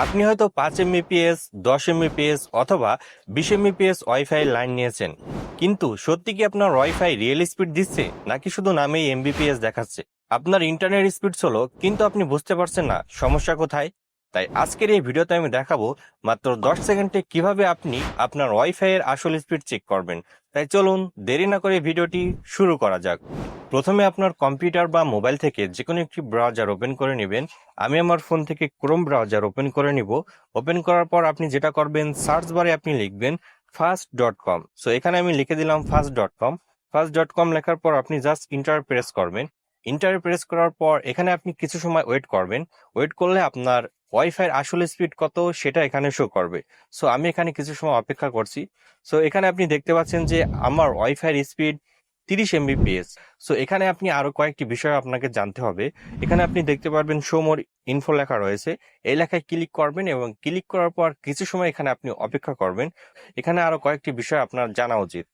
আপনি হয়তো 5 Mbps, 10 Mbps অথবা 20 Mbps ওয়াইফাই লাইন নিয়েছেন, কিন্তু সত্যি কি আপনার ওয়াইফাই রিয়েল স্পিড দিচ্ছে নাকি শুধু নামেই এমবিপিএস দেখাচ্ছে? আপনার ইন্টারনেট স্পিড হলো, কিন্তু আপনি বুঝতে পারছেন না সমস্যা কোথায়। তাই আজকের এই ভিডিওতে আমি দেখাবো মাত্র 10 সেকেন্ডে কিভাবে আপনি আপনার ওয়াইফাই এর আসল স্পিড চেক করবেন। তাই চলুন দেরি না করে ভিডিওটি শুরু করা যাক। প্রথমে আপনার কম্পিউটার বা মোবাইল থেকে যে কোনো একটি ব্রাউজার ওপেন করে নেবেন। আমি আমার ফোন থেকে ক্রোম ব্রাউজার ওপেন করে নিব। ওপেন করার পর আপনি যেটা করবেন, সার্চ বারে আপনি লিখবেন fast.com। সো এখানে আমি লিখে দিলাম fast.com। fast.com লেখার পর আপনি জাস্ট ইন্টার প্রেস করবেন। ইন্টার প্রেস করার পর এখানে আপনি কিছু সময় ওয়েট করবেন। ওয়েট করলে আপনার ওয়াইফাই আসল স্পিড কত সেটা এখানে শো করবে। সো আমি এখানে কিছু সময় অপেক্ষা করছি। সো এখানে আপনি দেখতে পাচ্ছেন যে আমার ওয়াইফাই স্পিড 30 Mbps। সো এখানে আপনি আরো কয়েকটি বিষয় আপনাকে জানতে হবে। এখানে আপনি দেখতে পারবেন শো মোর ইনফো লেখা রয়েছে। এই লেখায় ক্লিক করবেন এবং ক্লিক করার পর কিছু সময় এখানে আপনি অপেক্ষা করবেন। এখানে আরো কয়েকটি বিষয় আপনার জানা উচিত।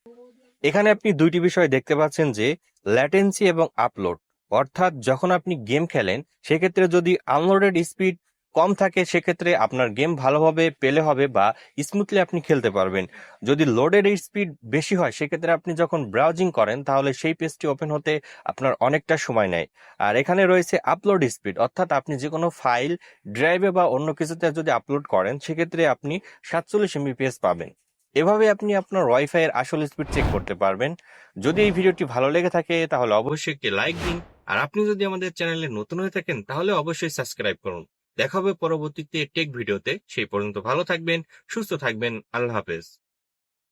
এখানে আপনি দুইটি বিষয় দেখতে পাচ্ছেন যে ল্যাটেন্সি এবং আপলোড। অর্থাৎ যখন আপনি গেম খেলেন সেক্ষেত্রে যদি আনলোডেড স্পিড কম থাকে সেক্ষেত্রে আপনার গেম ভালোভাবে পেলে হবে বা স্মুথলি আপনি খেলতে পারবেন। যদি লোডেড স্পিড বেশি হয় সেক্ষেত্রে আপনি যখন ব্রাউজিং করেন তাহলে সেই পেজটি ওপেন হতে আপনার অনেকটা সময় নেয়। আর এখানে রয়েছে আপলোড স্পিড, অর্থাৎ আপনি যে কোনো ফাইল ড্রাইভে বা অন্য কিছুতে যদি আপলোড করেন সেক্ষেত্রে আপনি 47 Mbps পাবেন। এভাবে আপনি আপনার ওয়াইফাই এর আসল স্পিড চেক করতে পারবেন। যদি এই ভিডিওটি ভালো লেগে থাকে তাহলে অবশ্যই একটি লাইক দিন। আর আপনি যদি আমাদের চ্যানেলে নতুন হয়ে থাকেন তাহলে অবশ্যই সাবস্ক্রাইব করুন। দেখা হবে পরবর্তীতে টেক ভিডিওতে। সেই পর্যন্ত ভালো থাকবেন, সুস্থ থাকবেন। আল্লাহ হাফেজ।